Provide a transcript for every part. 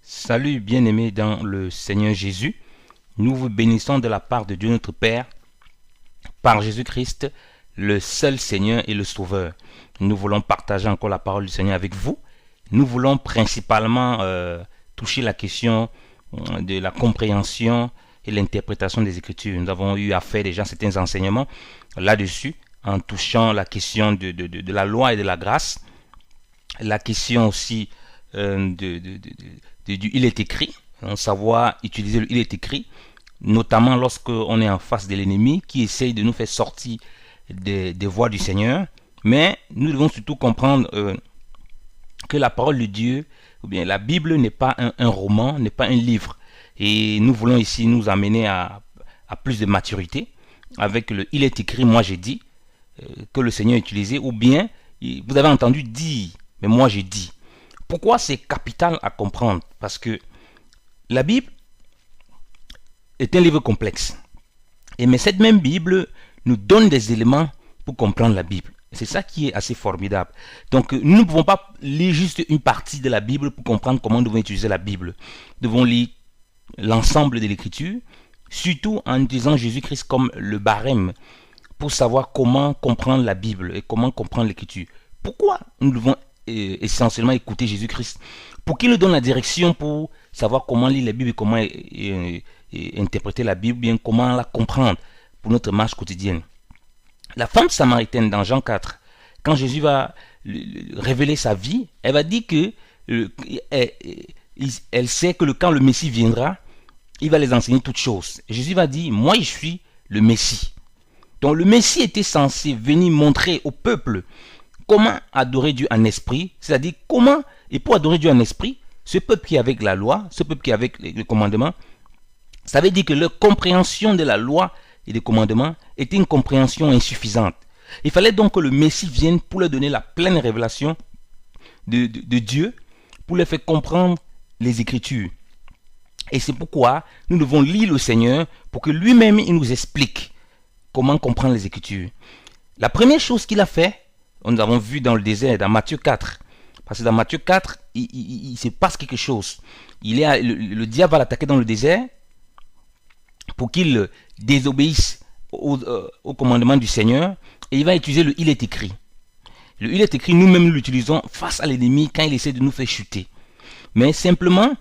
Salut bien-aimés dans le Seigneur Jésus. Nous vous bénissons de la part de Dieu notre Père, par Jésus-Christ, le seul Seigneur et le Sauveur. Nous voulons partager encore la parole du Seigneur avec vous. Nous voulons principalement toucher la question de la compréhension et l'interprétation des Écritures. Nous avons eu à faire déjà certains enseignements là-dessus, en touchant la question de la loi et de la grâce, la question aussi du il est écrit, savoir utiliser le il est écrit, notamment lorsqu'on est en face de l'ennemi qui essaye de nous faire sortir des voies du Seigneur. Mais nous devons surtout comprendre que la parole de Dieu, ou bien la Bible n'est pas un roman, n'est pas un livre. Et nous voulons ici nous amener à plus de maturité avec le il est écrit, moi j'ai dit, que le Seigneur a utilisé, ou bien vous avez entendu dire, mais moi j'ai dit. Pourquoi c'est capital à comprendre? Parce que la Bible est un livre complexe. Mais cette même Bible nous donne des éléments pour comprendre la Bible. C'est ça qui est assez formidable. Donc nous ne pouvons pas lire juste une partie de la Bible pour comprendre comment nous devons utiliser la Bible. Nous devons lire l'ensemble de l'Écriture, surtout en utilisant Jésus-Christ comme le barème pour savoir comment comprendre la Bible et comment comprendre l'Écriture. Pourquoi nous devons essentiellement écouter Jésus-Christ pour qu'il nous donne la direction pour savoir comment lire la Bible et comment interpréter la Bible, bien comment la comprendre pour notre marche quotidienne. La femme samaritaine dans Jean 4, quand Jésus va révéler sa vie, elle va dire que elle sait que quand le Messie viendra, il va les enseigner toutes choses. Jésus va dire, moi je suis le Messie. Donc le Messie était censé venir montrer au peuple comment adorer Dieu en esprit, c'est-à-dire comment, et pour adorer Dieu en esprit, ce peuple qui est avec la loi, ce peuple qui est avec le commandement, ça veut dire que leur compréhension de la loi et des commandements était une compréhension insuffisante. Il fallait donc que le Messie vienne pour leur donner la pleine révélation de Dieu, pour leur faire comprendre les Écritures. Et c'est pourquoi nous devons lire le Seigneur pour que lui-même il nous explique comment comprendre les Écritures. La première chose qu'il a fait, nous avons vu dans le désert, dans Matthieu 4. Parce que dans Matthieu 4, il se passe quelque chose. Le diable va l'attaquer dans le désert pour qu'il désobéisse au commandement du Seigneur. Et il va utiliser le il est écrit. Le il est écrit, nous-mêmes nous l'utilisons face à l'ennemi quand il essaie de nous faire chuter. Mais simplement,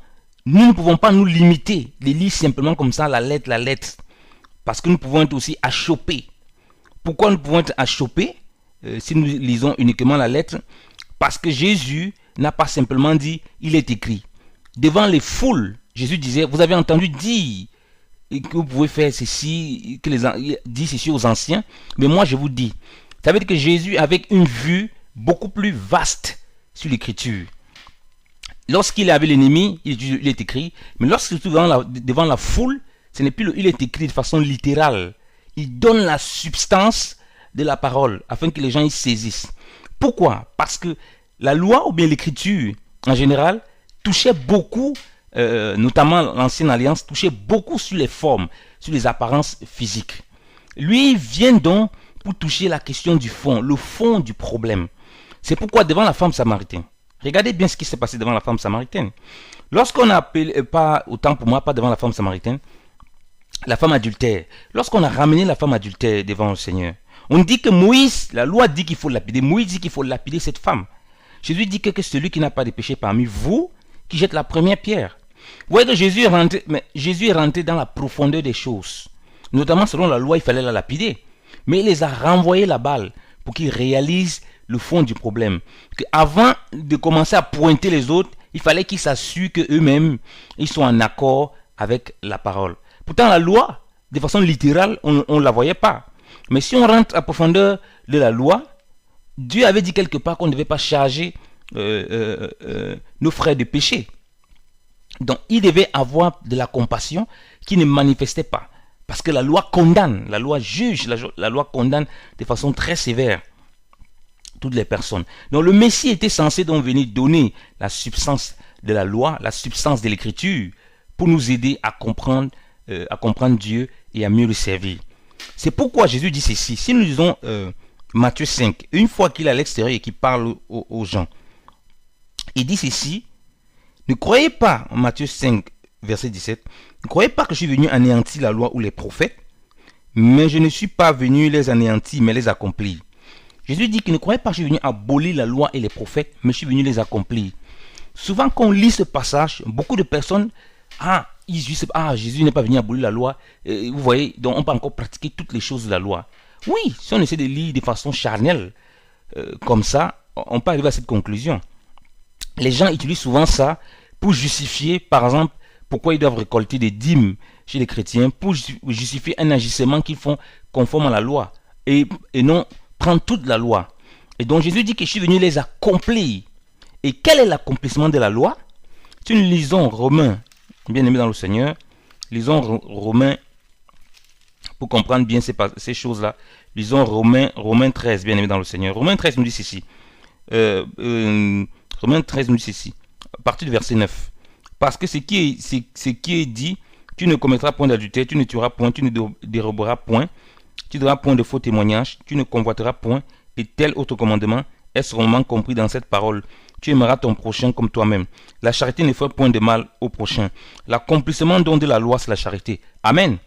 nous ne pouvons pas nous limiter de lire simplement comme ça la lettre. Parce que nous pouvons être aussi achoppés. Pourquoi nous pouvons être achoppés si nous lisons uniquement la lettre? Parce que Jésus n'a pas simplement dit il est écrit. Devant les foules, Jésus disait, vous avez entendu dire que vous pouvez faire ceci, dit ceci aux anciens, mais moi je vous dis. Ça veut dire que Jésus avait une vue beaucoup plus vaste sur l'écriture. Lorsqu'il avait l'ennemi, il est écrit, mais lorsqu'il est devant la foule, ce n'est plus il est écrit de façon littérale. Il donne la substance de la parole afin que les gens y saisissent. Pourquoi? Parce que la loi ou bien l'écriture en général touchait beaucoup, notamment l'ancienne alliance, touchait beaucoup sur les formes, sur les apparences physiques. Lui vient donc pour toucher la question du fond, le fond du problème. C'est pourquoi devant la femme samaritaine, regardez bien ce qui s'est passé devant la femme samaritaine. Lorsqu'on a appelé, pas autant pour moi, pas devant la femme samaritaine, la femme adultère, lorsqu'on a ramené la femme adultère devant le Seigneur, on dit que Moïse, la loi dit qu'il faut lapider. Moïse dit qu'il faut lapider cette femme. Jésus dit que celui qui n'a pas de péché parmi vous, qui jette la première pierre. Vous voyez que Jésus est rentré dans la profondeur des choses. Notamment selon la loi, il fallait la lapider. Mais il les a renvoyés la balle pour qu'ils réalisent le fond du problème. Avant de commencer à pointer les autres, il fallait qu'ils s'assurent qu'eux-mêmes, ils sont en accord avec la parole. Pourtant, la loi, de façon littérale, on ne la voyait pas. Mais si on rentre à profondeur de la loi, Dieu avait dit quelque part qu'on ne devait pas charger nos frères de péché. Donc il devait avoir de la compassion qui ne manifestait pas. Parce que la loi condamne, la loi juge, la loi condamne de façon très sévère toutes les personnes. Donc le Messie était censé donc venir donner la substance de la loi, la substance de l'écriture, pour nous aider à comprendre Dieu et à mieux le servir. C'est pourquoi Jésus dit ceci. Si nous lisons Matthieu 5, une fois qu'il est à l'extérieur et qu'il parle aux gens, il dit ceci, Ne croyez pas, en Matthieu 5, verset 17, ne croyez pas que je suis venu anéantir la loi ou les prophètes, mais je ne suis pas venu les anéantir, mais les accomplir. Jésus dit qu'il ne croyait pas que je suis venu abolir la loi et les prophètes, mais je suis venu les accomplir. Souvent, quand on lit ce passage, beaucoup de personnes, ils disent, Jésus n'est pas venu abolir la loi. Vous voyez, donc on peut encore pratiquer toutes les choses de la loi. Oui, si on essaie de lire de façon charnelle, comme ça, on peut arriver à cette conclusion. Les gens utilisent souvent ça pour justifier, par exemple, pourquoi ils doivent récolter des dîmes chez les chrétiens, pour justifier un agissement qu'ils font conforme à la loi, et non prendre toute la loi. Et donc Jésus dit que je suis venu les accomplir. Et quel est l'accomplissement de la loi? Si nous lisons Romains, bien aimés dans le Seigneur, lisons Romains, pour comprendre bien ces choses-là, lisons Romains 13, bien aimés dans le Seigneur. Romains 13 nous dit ceci. Romains 13 nous dit ceci, à partir du verset 9. Parce que ce qui est dit, tu ne commettras point d'adultère, tu ne tueras point, tu ne déroberas point, tu ne donneras point de faux témoignages, tu ne convoiteras point, et tel autre commandement est sûrement compris dans cette parole. Tu aimeras ton prochain comme toi-même. La charité ne fait point de mal au prochain. L'accomplissement donc de la loi, c'est la charité. Amen.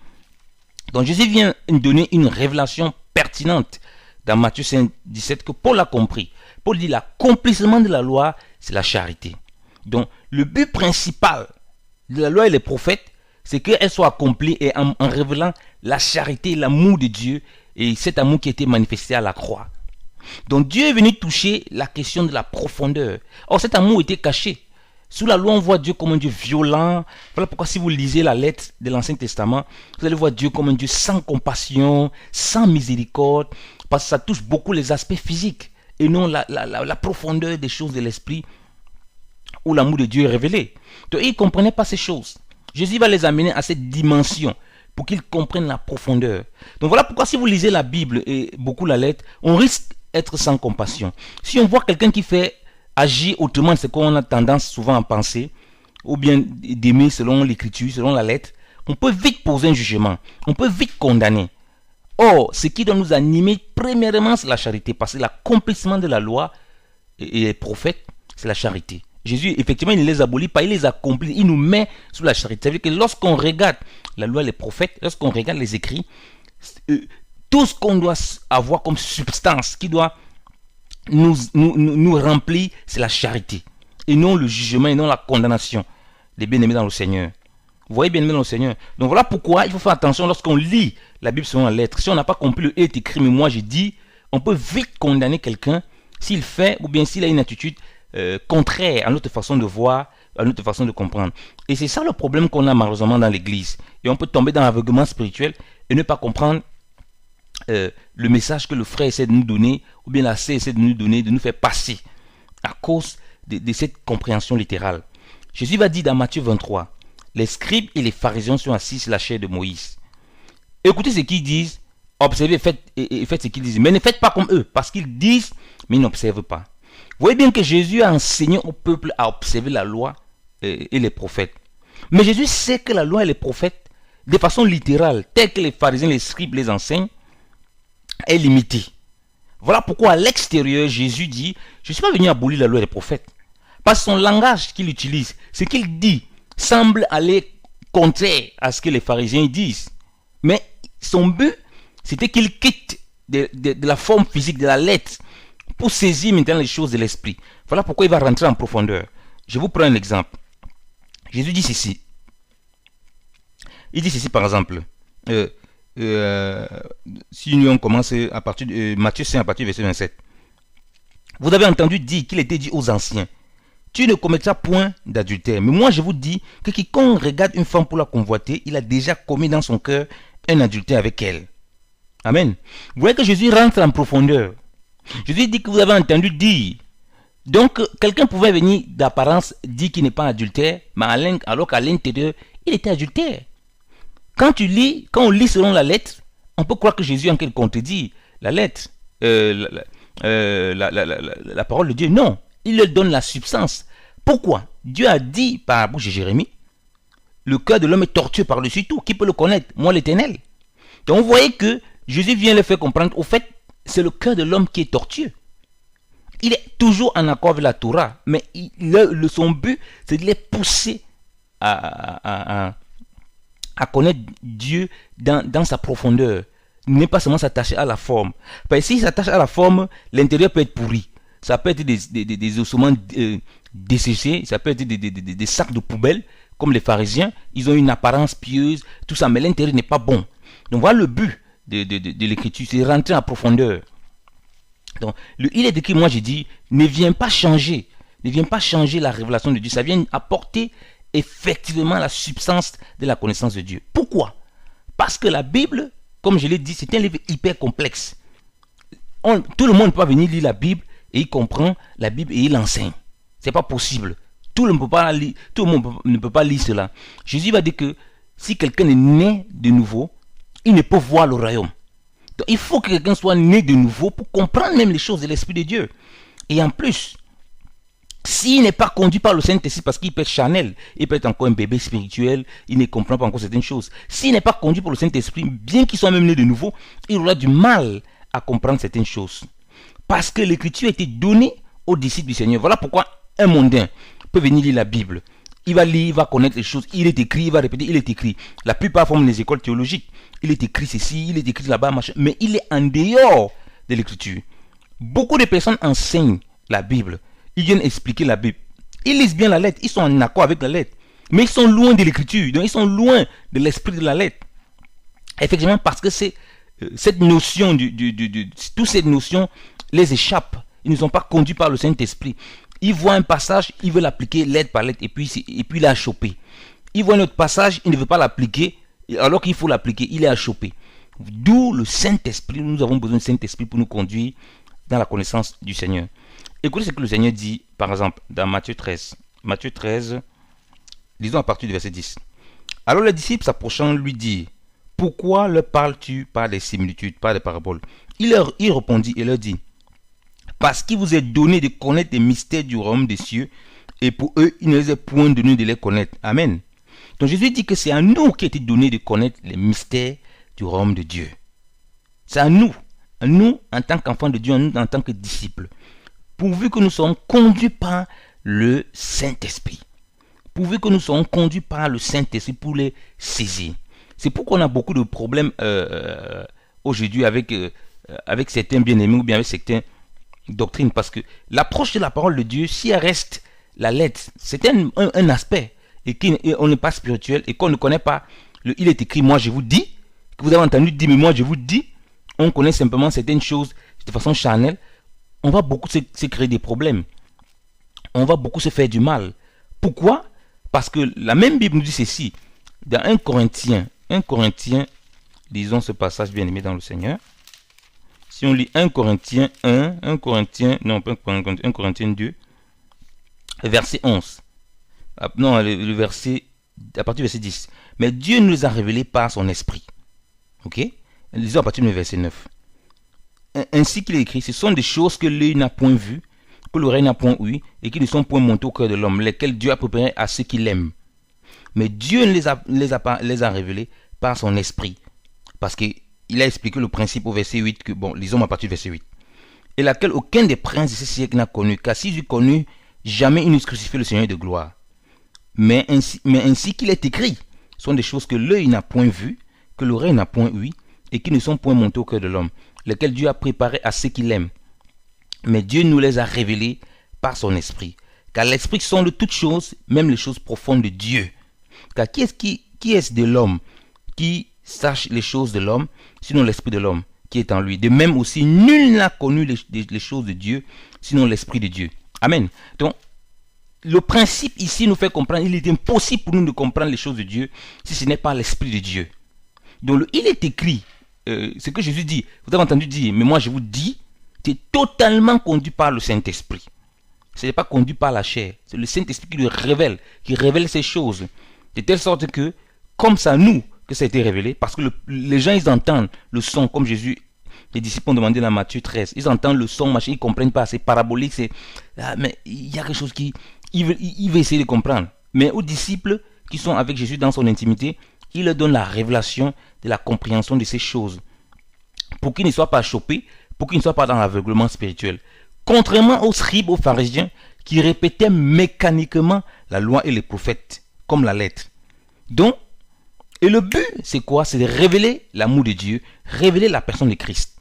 Donc Jésus vient donner une révélation pertinente dans Matthieu 5, 17 que Paul a compris. Paul dit l'accomplissement de la loi, c'est la charité. Donc le but principal de la loi et les prophètes, c'est qu'elle soit accomplie et en révélant la charité, l'amour de Dieu et cet amour qui a été manifesté à la croix. Donc Dieu est venu toucher la question de la profondeur. Or cet amour était caché. Sous la loi, on voit Dieu comme un Dieu violent. Voilà pourquoi si vous lisez la lettre de l'Ancien Testament, vous allez voir Dieu comme un Dieu sans compassion, sans miséricorde, parce que ça touche beaucoup les aspects physiques et non la profondeur des choses de l'esprit où l'amour de Dieu est révélé. Donc ils ne comprenaient pas ces choses. Jésus va les amener à cette dimension pour qu'ils comprennent la profondeur. Donc voilà pourquoi si vous lisez la Bible et beaucoup la lettre, on risque d'être sans compassion. Si on voit quelqu'un qui fait agir autrement de ce qu'on a tendance souvent à penser, ou bien d'aimer selon l'écriture, selon la lettre, on peut vite poser un jugement, on peut vite condamner. Or, ce qui doit nous animer, premièrement, c'est la charité, parce que l'accomplissement de la loi et les prophètes, c'est la charité. Jésus, effectivement, il ne les abolit pas, il les accomplit, il nous met sous la charité. C'est-à-dire que lorsqu'on regarde la loi et les prophètes, lorsqu'on regarde les écrits, tout ce qu'on doit avoir comme substance, qui doit nous remplir, c'est la charité. Et non le jugement, et non la condamnation des bien-aimés dans le Seigneur. Vous voyez, bien-aimés dans le Seigneur. Donc voilà pourquoi il faut faire attention lorsqu'on lit la Bible selon la lettre. Si on n'a pas compris le est écrit, mais moi j'ai dit, on peut vite condamner quelqu'un s'il fait ou bien s'il a une attitude contraire à notre façon de voir, à notre façon de comprendre. Et c'est ça le problème qu'on a malheureusement dans l'église. Et on peut tomber dans l'aveuglement spirituel et ne pas comprendre le message que le frère essaie de nous donner, ou bien la sœur essaie de nous donner, de nous faire passer, à cause de cette compréhension littérale. Jésus va dire dans Matthieu 23, les scribes et les pharisiens sont assis sur la chair de Moïse. Écoutez ce qu'ils disent, observez et faites ce qu'ils disent, mais ne faites pas comme eux, parce qu'ils disent, mais ils n'observent pas. Vous voyez bien que Jésus a enseigné au peuple à observer la loi et les prophètes. Mais Jésus sait que la loi et les prophètes, de façon littérale, telle que les pharisiens, les scribes les enseignent, est limitée. Voilà pourquoi à l'extérieur, Jésus dit, je ne suis pas venu abolir la loi et les prophètes. Parce que son langage qu'il utilise, ce qu'il dit, semble aller contraire à ce que les pharisiens disent. Mais son but, c'était qu'il quitte de la forme physique, de la lettre, pour saisir maintenant les choses de l'esprit. Voilà pourquoi il va rentrer en profondeur. Je vous prends un exemple. Jésus dit ceci. Il dit ceci par exemple. Si nous on commence à partir de Matthieu 5, à partir du verset 27. Vous avez entendu dire qu'il était dit aux anciens, tu ne commettras point d'adultère. Mais moi je vous dis que quiconque regarde une femme pour la convoiter, il a déjà commis dans son cœur un adultère avec elle. Amen. Vous voyez que Jésus rentre en profondeur. Jésus dit que vous avez entendu dire. Donc quelqu'un pouvait venir d'apparence dire qu'il n'est pas adultère, mais alors qu'à l'intérieur, il était adultère. Quand on lit selon la lettre, on peut croire que Jésus en quelque contredit la lettre, la parole de Dieu. Non, il leur donne la substance. Pourquoi? Dieu a dit par la bouche de Jérémie, le cœur de l'homme est tortueux par-dessus tout. Qui peut le connaître? Moi l'Éternel. Donc vous voyez que Jésus vient leur faire comprendre, au fait, c'est le cœur de l'homme qui est tortueux. Il est toujours en accord avec la Torah, mais son but, c'est de les pousser à connaître Dieu dans sa profondeur. Ne pas seulement s'attacher à la forme. Parce que s'il s'attache à la forme, l'intérieur peut être pourri. Ça peut être des ossements desséchés, ça peut être des sacs de poubelle, comme les pharisiens. Ils ont une apparence pieuse, tout ça, mais l'intérieur n'est pas bon. Donc voilà le but de l'écriture, c'est rentrer en profondeur. Donc, il est écrit, moi j'ai dit, ne viens pas changer la révélation de Dieu. Ça vient apporter effectivement la substance de la connaissance de Dieu. Pourquoi? Parce que la Bible, comme je l'ai dit, c'est un livre hyper complexe. Tout le monde peut pas venir lire la Bible et il comprend la Bible et il l'enseigne. C'est pas possible. Tout le monde ne peut pas lire cela. Jésus va dire que si quelqu'un est né de nouveau, il ne peut voir le royaume. Donc, il faut que quelqu'un soit né de nouveau pour comprendre même les choses de l'Esprit de Dieu. Et en plus, s'il n'est pas conduit par le Saint-Esprit, parce qu'il peut être charnel, il peut être encore un bébé spirituel, il ne comprend pas encore certaines choses. S'il n'est pas conduit par le Saint-Esprit, bien qu'il soit même né de nouveau, il aura du mal à comprendre certaines choses. Parce que l'Écriture a été donnée aux disciples du Seigneur. Voilà pourquoi un mondain peut venir lire la Bible. Il va lire, il va connaître les choses. Il est écrit, il va répéter, il est écrit. La plupart forment les écoles théologiques. Il est écrit ceci, il est écrit là-bas, machin. Mais il est en dehors de l'écriture. Beaucoup de personnes enseignent la Bible. Ils viennent expliquer la Bible. Ils lisent bien la lettre. Ils sont en accord avec la lettre. Mais ils sont loin de l'écriture. Donc ils sont loin de l'esprit de la lettre. Effectivement, parce que c'est cette notion, toutes ces notions les échappent. Ils ne sont pas conduits par le Saint-Esprit. Ils voient un passage, ils veulent l'appliquer lettre par lettre et puis il a chopé. Ils voient un autre passage, il ne veut pas l'appliquer alors qu'il faut l'appliquer, il est à choper. D'où le Saint-Esprit. Nous avons besoin du Saint-Esprit pour nous conduire dans la connaissance du Seigneur. Écoutez ce que le Seigneur dit, par exemple, dans Matthieu 13. Matthieu 13, lisons à partir du verset 10. Alors les disciples s'approchant lui dirent, pourquoi leur parles-tu par des similitudes, par des paraboles? Il répondit et leur dit, parce qu'il vous est donné de connaître les mystères du royaume des cieux, et pour eux, il ne les est point donné de les connaître. Amen. Donc Jésus dit que c'est à nous qui a été donné de connaître les mystères du royaume de Dieu. C'est à nous en tant qu'enfants de Dieu, à nous en tant que disciples. Pourvu que nous soyons conduits par le Saint-Esprit. Pourvu que nous soyons conduits par le Saint-Esprit pour les saisir. C'est pourquoi on a beaucoup de problèmes aujourd'hui avec certains bien-aimés ou bien avec certaines doctrines. Parce que l'approche de la parole de Dieu, si elle reste la lettre, c'est un aspect. Et qu'on n'est pas spirituel et qu'on ne connaît pas. Il est écrit, moi je vous dis, que vous avez entendu dire, mais moi je vous dis. On connaît simplement certaines choses de façon charnelle. On va beaucoup se créer des problèmes. On va beaucoup se faire du mal. Pourquoi? Parce que la même Bible nous dit ceci. Dans 1 Corinthiens, lisons ce passage bien aimé dans le Seigneur. Si on lit 1 Corinthiens 1 Corinthiens 2, verset 11. Non, le verset, à partir du verset 10. Mais Dieu nous les a révélés par son esprit. Ok? Lisons à partir du verset 9. Ainsi qu'il est écrit, ce sont des choses que l'œil n'a point vues, que l'oreille n'a point ouïes, et qui ne sont point montées au cœur de l'homme, lesquelles Dieu a préparées à ceux qui l'aiment. Mais Dieu les a révélés par son esprit. Parce qu'il a expliqué le principe au verset 8, lisons à partir du verset 8. Et laquelle aucun des princes de ce siècle n'a connu, car s'ils eût connu, jamais ils n'eussent crucifié le Seigneur de gloire. Mais ainsi qu'il est écrit, sont des choses que l'œil n'a point vues, que l'oreille n'a point ouïes, et qui ne sont point montées au cœur de l'homme, lesquels Dieu a préparé à ceux qui l'aiment. Mais Dieu nous les a révélés par son esprit. Car l'esprit sonde toutes choses, même les choses profondes de Dieu. Car qui est-ce de l'homme qui sache les choses de l'homme, sinon l'esprit de l'homme qui est en lui? De même aussi, nul n'a connu les choses de Dieu, sinon l'esprit de Dieu. Amen. Donc, le principe ici nous fait comprendre, il est impossible pour nous de comprendre les choses de Dieu si ce n'est pas l'esprit de Dieu. Donc, il est écrit, ce que Jésus dit, vous avez entendu dire, mais moi je vous dis, c'est totalement conduit par le Saint-Esprit. Ce n'est pas conduit par la chair. C'est le Saint-Esprit qui révèle ces choses. De telle sorte que, comme ça nous, que ça a été révélé, parce que les gens, ils entendent le son, comme Jésus, les disciples ont demandé dans Matthieu 13, ils entendent le son, machin, ils ne comprennent pas, c'est parabolique, mais il y a quelque chose il veut essayer de comprendre. Mais aux disciples qui sont avec Jésus dans son intimité, il leur donne la révélation de la compréhension de ces choses. Pour qu'ils ne soient pas chopés, pour qu'ils ne soient pas dans l'aveuglement spirituel. Contrairement aux scribes, aux pharisiens, qui répétaient mécaniquement la loi et les prophètes, comme la lettre. Donc, et le but, c'est quoi? C'est de révéler l'amour de Dieu, révéler la personne de Christ.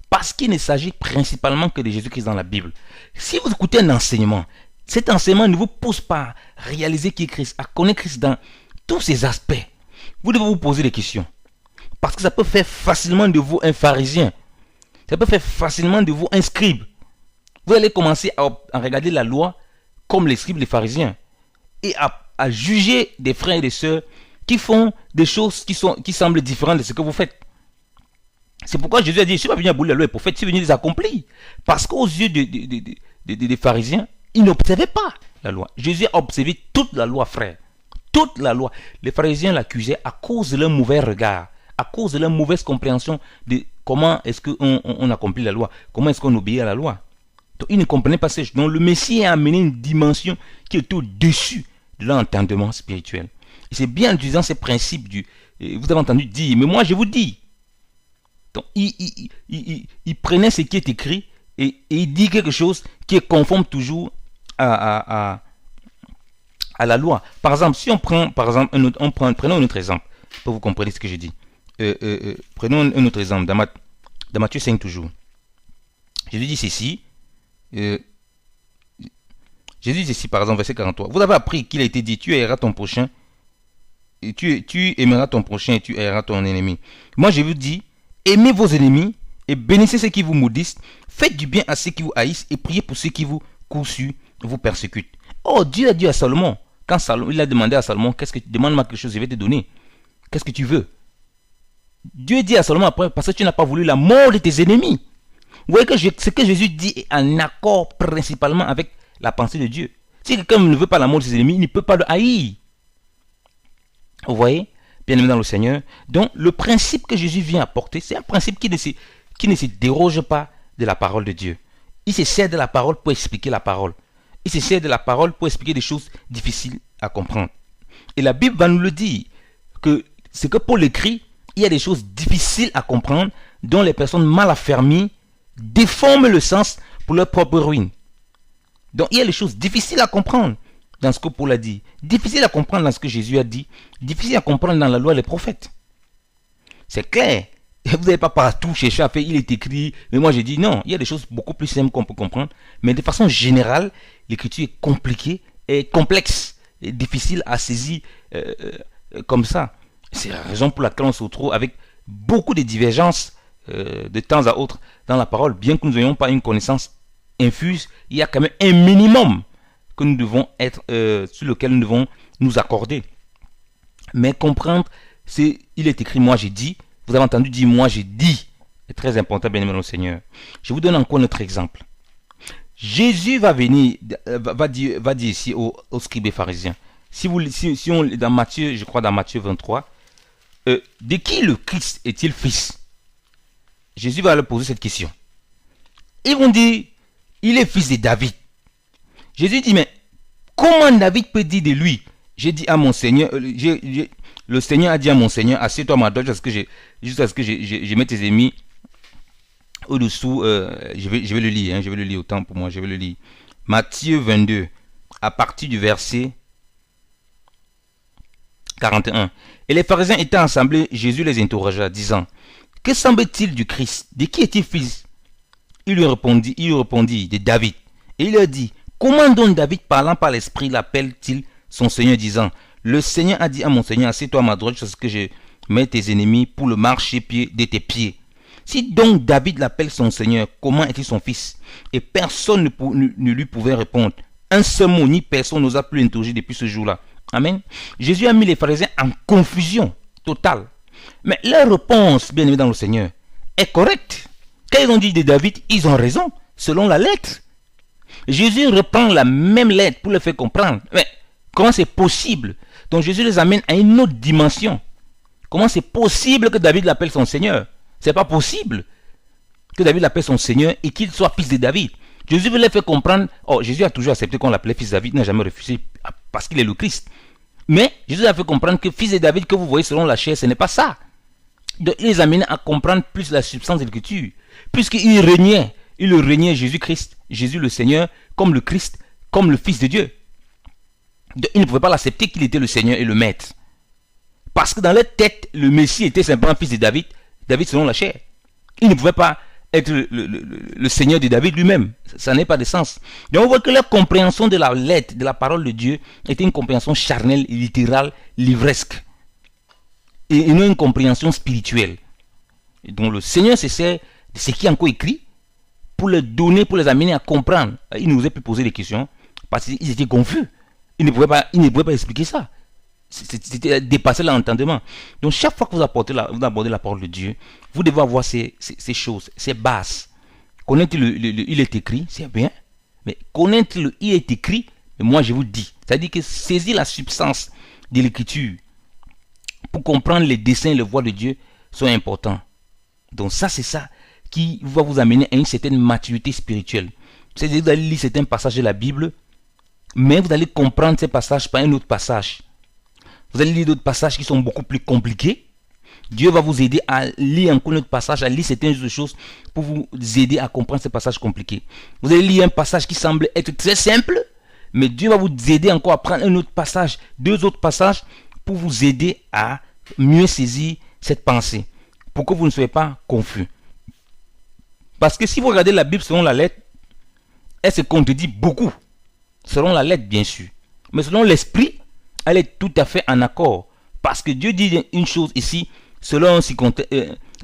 Parce qu'il ne s'agit principalement que de Jésus-Christ dans la Bible. Si vous écoutez un enseignement, cet enseignement ne vous pousse pas à réaliser qui est Christ, à connaître Christ dans tous ses aspects. Vous devez vous poser des questions. Parce que ça peut faire facilement de vous un pharisien. Ça peut faire facilement de vous un scribe. Vous allez commencer à regarder la loi comme les scribes, les pharisiens. Et à juger des frères et des sœurs qui font des choses qui semblent différentes de ce que vous faites. C'est pourquoi Jésus a dit, je ne suis pas venu abolir la loi et les prophètes, je suis venu les accomplir. Parce qu'aux yeux des pharisiens, ils n'observaient pas la loi. Jésus a observé toute la loi, frère. Toute la loi. Les pharisiens l'accusaient à cause de leur mauvais regard, à cause de leur mauvaise compréhension de comment est-ce qu'on accomplit la loi, comment est-ce qu'on obéit à la loi. Donc ils ne comprenaient pas ces choses. Donc le Messie a amené une dimension qui est au-dessus de leur entendement spirituel. Et c'est bien en utilisant ces principes vous avez entendu dire, mais moi je vous dis. Donc il prenait ce qui est écrit et il dit quelque chose qui est conforme toujours à la loi. Par exemple, si on prend prenons un autre exemple pour vous comprendre ce que je dis. Prenons un autre exemple dans Matthieu 5 toujours. Jésus dit ceci. Jésus dit ceci par exemple verset 43. Vous avez appris qu'il a été dit, tu aimeras ton prochain et tu aimeras ton prochain et tu haïras ton ennemi. Moi je vous dis, aimez vos ennemis et bénissez ceux qui vous maudissent, faites du bien à ceux qui vous haïssent et priez pour ceux qui vous coursuent, vous persécutent. Oh, Dieu a dit à Salomon, quand il a demandé à Salomon, demande-moi quelque chose, je vais te donner. Qu'est-ce que tu veux? Dieu dit à Salomon après, parce que tu n'as pas voulu la mort de tes ennemis. Vous voyez que ce que Jésus dit est en accord principalement avec la pensée de Dieu. Si quelqu'un ne veut pas la mort de ses ennemis, il ne peut pas le haïr. Vous voyez, bien aimé dans le Seigneur. Donc, le principe que Jésus vient apporter, c'est un principe qui ne se déroge pas de la parole de Dieu. Il se sert de la parole pour expliquer la parole. Il se sert de la parole pour expliquer des choses difficiles à comprendre. Et la Bible va nous le dire, que ce que Paul écrit, il y a des choses difficiles à comprendre, dont les personnes mal affermies déforment le sens pour leur propre ruine. Donc, il y a des choses difficiles à comprendre dans ce que Paul a dit, difficile à comprendre dans ce que Jésus a dit, difficile à comprendre dans la loi des prophètes. C'est clair. Vous n'avez pas partout cherché à faire, il est écrit, mais moi j'ai dit non, il y a des choses beaucoup plus simples qu'on peut comprendre, mais de façon générale, l'écriture est compliquée, et complexe, et difficile à saisir comme ça. C'est la raison pour laquelle on se retrouve avec beaucoup de divergences de temps à autre dans la parole, bien que nous n'ayons pas une connaissance infuse, il y a quand même un minimum que nous devons être, sur lequel nous devons nous accorder. Mais comprendre, il est écrit, moi j'ai dit, vous avez entendu dire, moi j'ai dit, c'est très important, bien aimé dans le Seigneur. Je vous donne encore un autre exemple. Jésus va venir, va dire ici aux scribes et pharisiens, si on dans Matthieu, je crois dans Matthieu 23, de qui le Christ est-il fils? Jésus va leur poser cette question. Ils vont dire, il est fils de David. Jésus dit, mais comment David peut dire de lui? J'ai dit à mon Seigneur, le Seigneur a dit à mon Seigneur, assieds-toi à ma droite jusqu'à ce que je mette tes ennemis au-dessous. Je vais le lire, je vais le lire autant pour moi, je vais le lire. Matthieu 22, à partir du verset 41. Et les pharisiens étant assemblés, Jésus les interrogea, disant, que semble-t-il du Christ? De qui est-il fils? Il lui répondit, de David. Et il leur dit, comment donc David, parlant par l'Esprit, l'appelle-t-il son Seigneur, disant, le Seigneur a dit à mon Seigneur, assieds-toi à ma droite jusqu'à ce que je mette tes ennemis pour le marchepied de tes pieds. Si donc David l'appelle son Seigneur, comment est-il son fils? Et personne ne lui pouvait répondre. Un seul mot, ni personne n'osa plus l'interroger depuis ce jour-là. Amen. Jésus a mis les pharisiens en confusion totale. Mais leur réponse, bien aimé dans le Seigneur, est correcte. Quand ils ont dit de David, ils ont raison, selon la lettre. Jésus reprend la même lettre pour le faire comprendre. Mais comment c'est possible? Donc Jésus les amène à une autre dimension. Comment c'est possible que David l'appelle son Seigneur? C'est pas possible que David l'appelle son Seigneur et qu'il soit fils de David. Jésus veut les faire comprendre. Oh, Jésus a toujours accepté qu'on l'appelait fils de David, il n'a jamais refusé parce qu'il est le Christ. Mais Jésus a fait comprendre que fils de David que vous voyez selon la chair, ce n'est pas ça. Donc il les amène à comprendre plus la substance de l'écriture. Puisqu'il régnait Il le régnait Jésus-Christ, Jésus le Seigneur, comme le Christ, comme le Fils de Dieu. Donc, ils ne pouvaient pas l'accepter qu'il était le Seigneur et le Maître. Parce que dans leur tête, le Messie était simplement fils de David, David selon la chair. Il ne pouvait pas être le Seigneur de David lui-même. Ça n'a pas de sens. Donc on voit que leur compréhension de la lettre, de la parole de Dieu, était une compréhension charnelle, littérale, livresque. Et non une compréhension spirituelle. Et donc le Seigneur se sert de ce qui est encore écrit pour les donner, pour les amener à comprendre. Il nous a pu poser des questions parce qu'ils étaient confus. Ils ne pouvaient pas expliquer ça. C'était dépasser l'entendement. Donc chaque fois que vous abordez la parole de Dieu, vous devez avoir ces choses, ces bases. Connaître il est écrit, c'est bien. Mais connaître le il est écrit, moi je vous dis. C'est-à-dire que saisir la substance de l'écriture pour comprendre les desseins et les voies de Dieu sont importants. Donc ça, c'est ça qui va vous amener à une certaine maturité spirituelle. C'est-à-dire que vous allez lire certains passages de la Bible, mais vous allez comprendre ces passages par un autre passage. Vous allez lire d'autres passages qui sont beaucoup plus compliqués. Dieu va vous aider à lire encore un autre passage, à lire certaines autres choses pour vous aider à comprendre ces passages compliqués. Vous allez lire un passage qui semble être très simple, mais Dieu va vous aider encore à prendre un autre passage, deux autres passages pour vous aider à mieux saisir cette pensée, pour que vous ne soyez pas confus. Parce que si vous regardez la Bible selon la lettre, elle se contredit beaucoup. Selon la lettre, bien sûr. Mais selon l'esprit, elle est tout à fait en accord. Parce que Dieu dit une chose ici, selon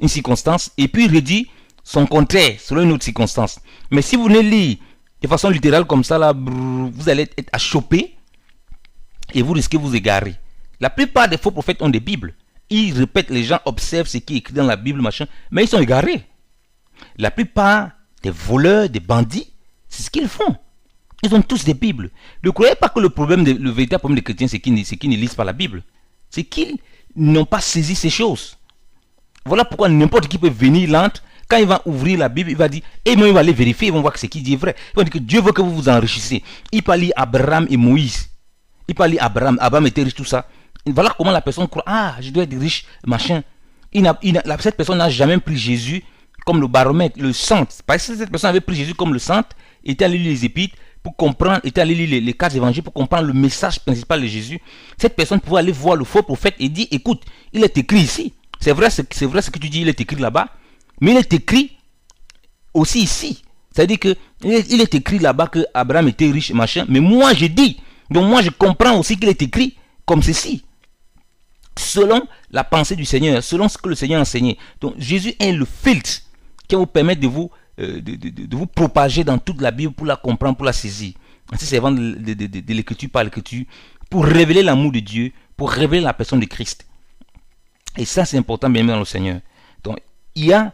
une circonstance, et puis il redit son contraire, selon une autre circonstance. Mais si vous venez lire de façon littérale comme ça, là, vous allez être achoppé et vous risquez de vous égarer. La plupart des faux prophètes ont des Bibles. Ils répètent, les gens observent ce qui est écrit dans la Bible, machin, mais ils sont égarés. La plupart des voleurs, des bandits, c'est ce qu'ils font. Ils ont tous des Bibles. Ne croyez pas que le véritable problème des chrétiens, c'est qu'ils ne lisent pas la Bible. C'est qu'ils n'ont pas saisi ces choses. Voilà pourquoi n'importe qui peut venir l'entre. Quand il va ouvrir la Bible, il va dire, et moi il va aller vérifier, ils vont voir que ce qu'il dit est vrai. Ils vont dire que Dieu veut que vous vous enrichissez. Il peut lire Abraham et Moïse. Il peut lire Abraham était riche, tout ça. Voilà comment la personne croit, ah, je dois être riche, machin. Cette personne n'a jamais pris Jésus comme le baromètre, le centre. Parce que cette personne avait pris Jésus comme le centre, était allé lire les épîtres pour comprendre, était allé lire les 4 évangiles pour comprendre le message principal de Jésus. Cette personne pouvait aller voir le faux prophète et dire, écoute, il est écrit ici. C'est vrai ce que tu dis, il est écrit là-bas, mais il est écrit aussi ici. C'est-à-dire que il est écrit là-bas que Abraham était riche, machin, mais moi je dis, donc moi je comprends aussi qu'il est écrit comme ceci. Selon la pensée du Seigneur, selon ce que le Seigneur a enseigné. Donc Jésus est le filtre qui va vous permettre de vous propager dans toute la Bible pour la comprendre, pour la saisir. Ainsi servant de l'écriture par l'écriture pour révéler l'amour de Dieu, pour révéler la personne de Christ. Et ça c'est important bien dans le Seigneur. Donc il y a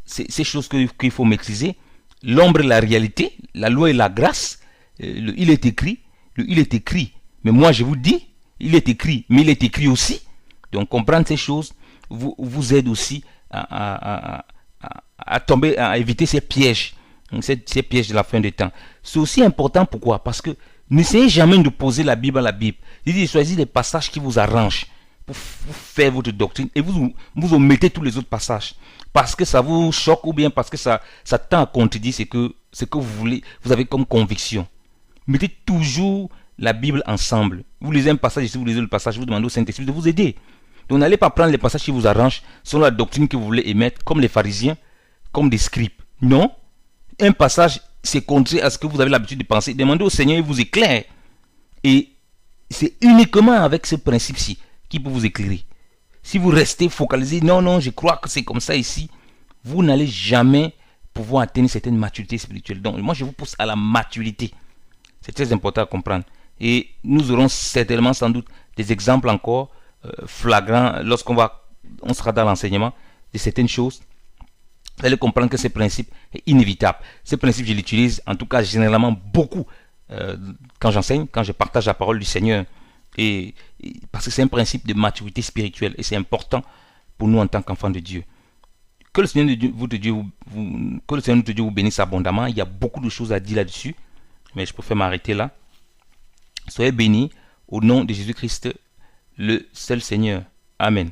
ces choses qu'il faut maîtriser. L'ombre et la réalité, la loi et la grâce. Il est écrit, il est écrit. Mais moi je vous dis, il est écrit, mais il est écrit aussi. Donc comprendre ces choses vous aide aussi à tomber, à éviter ces pièges, ces pièges de la fin des temps. C'est aussi important, pourquoi? Parce que n'essayez jamais de poser la Bible à la Bible. Choisissez les passages qui vous arrangent pour faire votre doctrine et vous omettez tous les autres passages. Parce que ça vous choque ou bien parce que ça tend à contredire ce que vous avez comme conviction. Mettez toujours la Bible ensemble. Vous lisez un passage ici, vous lisez le passage, vous demandez au Saint-Esprit de vous aider. Donc n'allez pas prendre les passages qui vous arrangent selon la doctrine que vous voulez émettre, comme les pharisiens, comme des scribes. Non. Un passage, c'est contraire à ce que vous avez l'habitude de penser. Demandez au Seigneur, il vous éclaire. Et c'est uniquement avec ce principe-ci qui peut vous éclairer. Si vous restez focalisé, non, je crois que c'est comme ça ici, vous n'allez jamais pouvoir atteindre une certaine maturité spirituelle. Donc moi, je vous pousse à la maturité. C'est très important à comprendre. Et nous aurons certainement, sans doute, des exemples encore flagrants lorsqu'on sera dans l'enseignement de certaines choses. Vous allez comprendre que ce principe est inévitable. Ce principe, je l'utilise en tout cas généralement beaucoup quand j'enseigne, quand je partage la parole du Seigneur. Parce que c'est un principe de maturité spirituelle et c'est important pour nous en tant qu'enfants de Dieu. Que le Seigneur vous bénisse abondamment. Il y a beaucoup de choses à dire là-dessus, mais je préfère m'arrêter là. Soyez bénis au nom de Jésus-Christ, le seul Seigneur. Amen.